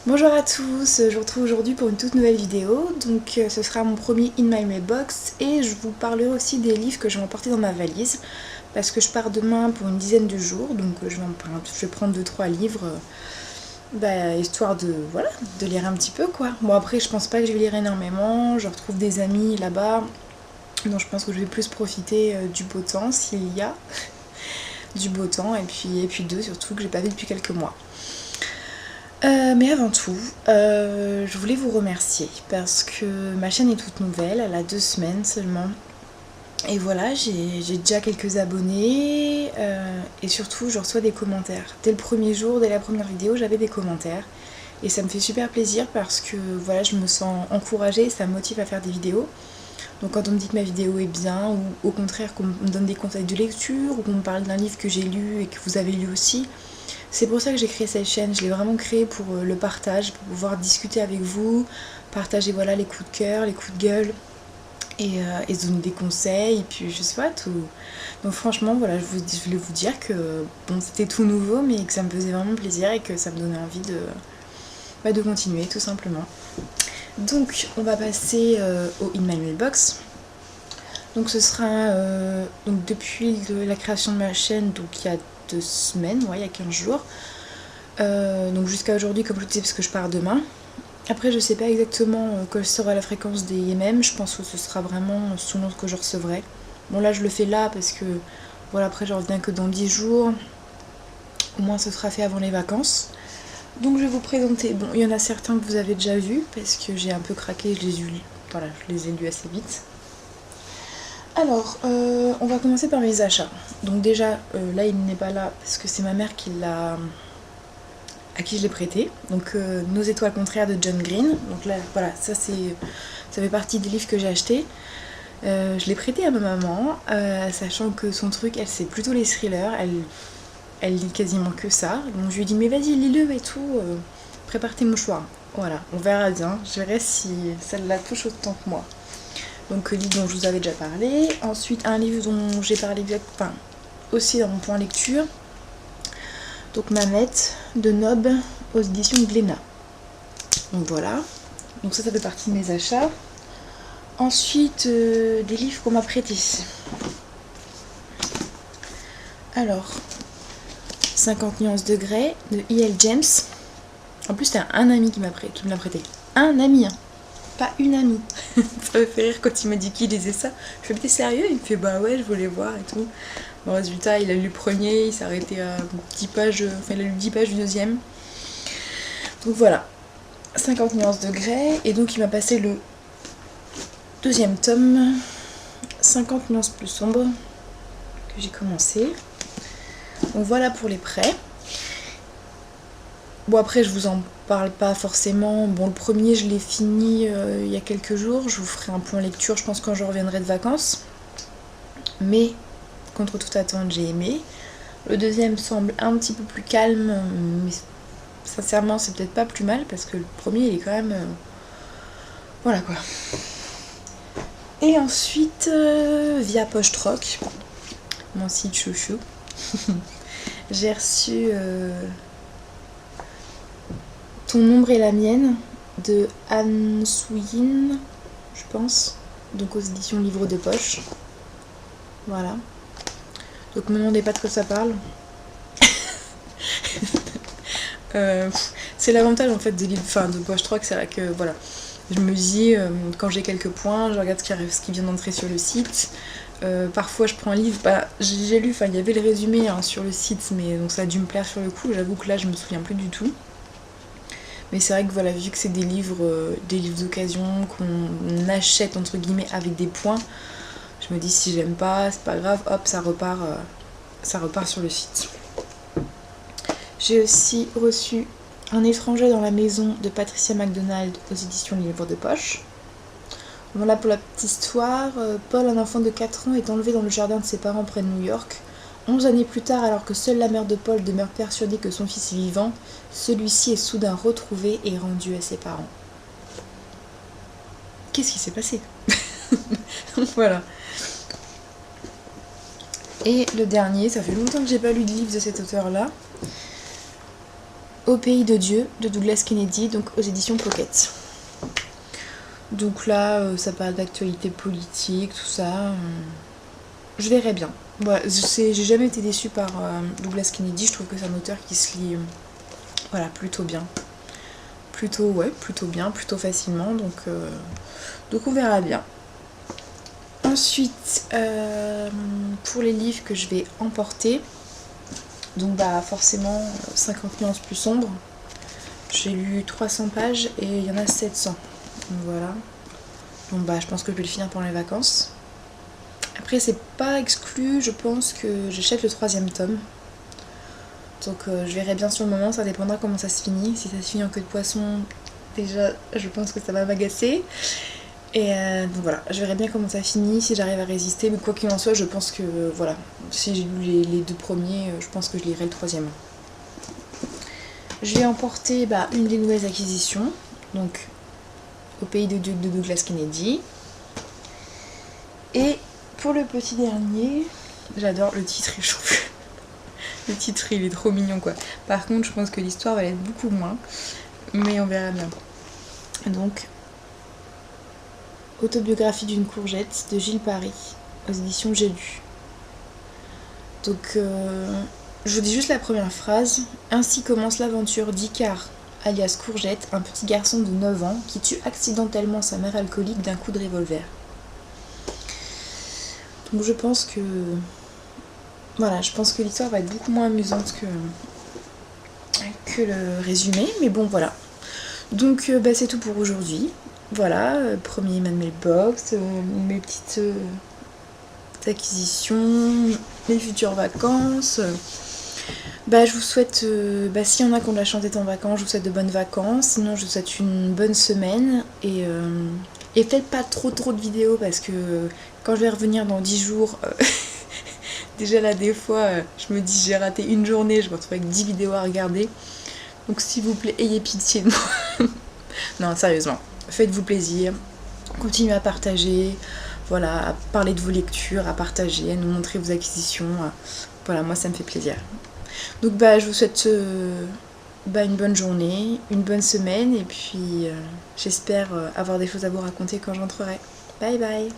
Bonjour à tous, je vous retrouve aujourd'hui pour une toute nouvelle vidéo. Donc ce sera mon premier In My Mailbox et je vous parlerai aussi des livres que je vais emporter dans ma valise parce que je pars demain pour une dizaine de jours, donc je vais prendre 2-3 livres histoire de, voilà, de lire un petit peu quoi. Bon après je pense pas que je vais lire énormément, je retrouve des amis là-bas, donc je pense que je vais plus profiter du beau temps s'il y a du beau temps et puis d'eux surtout que j'ai pas vu depuis quelques mois. Mais avant tout, je voulais vous remercier parce que ma chaîne est toute nouvelle, elle a 2 semaines seulement. Et voilà, j'ai déjà quelques abonnés et surtout je reçois des commentaires. Dès le premier jour, dès la première vidéo, j'avais des commentaires. Et ça me fait super plaisir parce que voilà, je me sens encouragée et ça me motive à faire des vidéos. Donc quand on me dit que ma vidéo est bien ou au contraire qu'on me donne des conseils de lecture ou qu'on me parle d'un livre que j'ai lu et que vous avez lu aussi, c'est pour ça que j'ai créé cette chaîne. Je l'ai vraiment créée pour le partage, pour pouvoir discuter avec vous, partager voilà les coups de cœur, les coups de gueule et se donner des conseils et puis je sais pas tout. Donc franchement voilà, je voulais vous dire que bon c'était tout nouveau mais que ça me faisait vraiment plaisir et que ça me donnait envie de continuer tout simplement. Donc on va passer au In My Mailbox. Donc ce sera donc depuis la création de ma chaîne, donc il y a 2 semaines, ouais, il y a 15 jours. Donc jusqu'à aujourd'hui, comme je vous disais, parce que je pars demain. Après, je sais pas exactement quelle sera la fréquence des IMM, je pense que ce sera vraiment selon ce que je recevrai. Bon, là, je le fais là parce que voilà, après, je reviens que dans 10 jours. Au moins, ce sera fait avant les vacances. Donc, je vais vous présenter. Bon, il y en a certains que vous avez déjà vus parce que j'ai un peu craqué, je les ai lus assez vite. Alors, on va commencer par mes achats. Donc déjà, là il n'est pas là parce que c'est ma mère à qui je l'ai prêté. Donc Nos étoiles contraires de John Green. Donc là, voilà, ça fait partie des livres que j'ai achetés. Je l'ai prêté à ma maman, sachant que son truc, elle c'est plutôt les thrillers. Elle lit quasiment que ça. Donc je lui ai dit mais vas-y lis-le et tout. Prépare tes mouchoirs. Voilà, on verra bien. Je verrai si celle-là touche autant que moi. Donc livre dont je vous avais déjà parlé. Ensuite un livre dont j'ai parlé aussi dans mon point lecture. Donc Mamette de Nob aux éditions Glénat. Donc voilà. Donc ça fait partie de mes achats. Ensuite des livres qu'on m'a prêtés. Alors 50 nuances de Grey de E.L. James. En plus c'était un ami qui me l'a prêté. Un ami hein. Pas une amie. Ça me fait rire quand il m'a dit qu'il lisait ça. Je fais, mais t'es sérieux? Il me fait, bah ouais, je voulais voir et tout. Bon, résultat, il a lu le premier, il s'est arrêté à 10 pages, enfin, il a lu 10 pages du deuxième. Donc voilà, 50 nuances de Grey. Et donc, il m'a passé le deuxième tome, 50 nuances plus sombres, que j'ai commencé. Donc voilà pour les prêts. Bon après je vous en parle pas forcément, bon le premier je l'ai fini il y a quelques jours, je vous ferai un point lecture je pense quand je reviendrai de vacances. Mais contre toute attente j'ai aimé. Le deuxième semble un petit peu plus calme, mais sincèrement c'est peut-être pas plus mal parce que le premier il est quand même... voilà quoi. Et ensuite via Poche Troc, mon site chouchou, j'ai reçu... Ton ombre et la mienne de Anne Souyin, je pense, donc aux éditions Livre de Poche. Voilà. Donc me demandez pas de quoi ça parle. C'est l'avantage en fait des livres, de Poche 3 que c'est vrai que voilà. Je me dis, quand j'ai quelques points, je regarde ce qui vient d'entrer sur le site. Parfois je prends un livre, j'ai lu, il y avait le résumé sur le site, mais donc ça a dû me plaire sur le coup, j'avoue que là je me souviens plus du tout. Mais c'est vrai que voilà, vu que c'est des livres d'occasion qu'on achète entre guillemets avec des points, je me dis si j'aime pas, c'est pas grave, hop, ça repart sur le site. J'ai aussi reçu Un étranger dans la maison de Patricia MacDonald aux éditions Livre de Poche. Bon là pour la petite histoire, Paul, un enfant de 4 ans, est enlevé dans le jardin de ses parents près de New York. 11 années plus tard, alors que seule la mère de Paul demeure persuadée que son fils est vivant, celui-ci est soudain retrouvé et rendu à ses parents. Qu'est-ce qui s'est passé? Voilà. Et le dernier, ça fait longtemps que j'ai pas lu de livre de cet auteur-là. Au pays de Dieu de Douglas Kennedy, donc aux éditions Pocket. Donc là, ça parle d'actualité politique, tout ça. Je verrai bien. Voilà, j'ai jamais été déçue par Douglas Kennedy, je trouve que c'est un auteur qui se lit voilà, plutôt bien. Plutôt bien, plutôt facilement, donc on verra bien. Ensuite, pour les livres que je vais emporter, donc bah forcément 50 nuances plus sombres. J'ai lu 300 pages et il y en a 700. Donc voilà. Donc bah je pense que je vais le finir pendant les vacances. Après c'est pas exclu, je pense que j'achète le 3e tome. Donc je verrai bien sur le moment, ça dépendra comment ça se finit. Si ça se finit en queue de poisson, déjà je pense que ça va m'agacer. Et donc voilà, je verrai bien comment ça finit, si j'arrive à résister. Mais quoi qu'il en soit, je pense que voilà, si j'ai lu les 2 premiers, je pense que je lirai le 3e. Je vais emporter une des nouvelles acquisitions, donc Au pays de Dieu de Douglas Kennedy. Et pour le petit dernier, j'adore le titre, je trouve. Le titre il est trop mignon quoi. Par contre je pense que l'histoire va être beaucoup moins, mais on verra bien. Donc Autobiographie d'une courgette de Gilles Paris aux éditions J'ai lu. Donc je vous dis juste la première phrase. Ainsi commence l'aventure d'Icar, alias Courgette, un petit garçon de 9 ans qui tue accidentellement sa mère alcoolique d'un coup de revolver. Donc je pense que voilà, je pense que l'histoire va être beaucoup moins amusante que le résumé, mais bon voilà. Donc c'est tout pour aujourd'hui. Voilà, premier Emmanuel Box, mes petites acquisitions, mes futures vacances. Je vous souhaite, s'il y en a qui ont de la chance d'être en vacances, je vous souhaite de bonnes vacances. Sinon je vous souhaite une bonne semaine et peut-être pas trop de vidéos parce que quand je vais revenir dans 10 jours, déjà là des fois je me dis j'ai raté une journée, je me retrouve avec 10 vidéos à regarder. Donc s'il vous plaît, ayez pitié de moi. Non, sérieusement, faites-vous plaisir, continuez à partager, voilà, à parler de vos lectures, à partager, à nous montrer vos acquisitions. Voilà, moi ça me fait plaisir. Donc je vous souhaite une bonne journée, une bonne semaine et puis j'espère avoir des choses à vous raconter quand j'entrerai. Bye bye.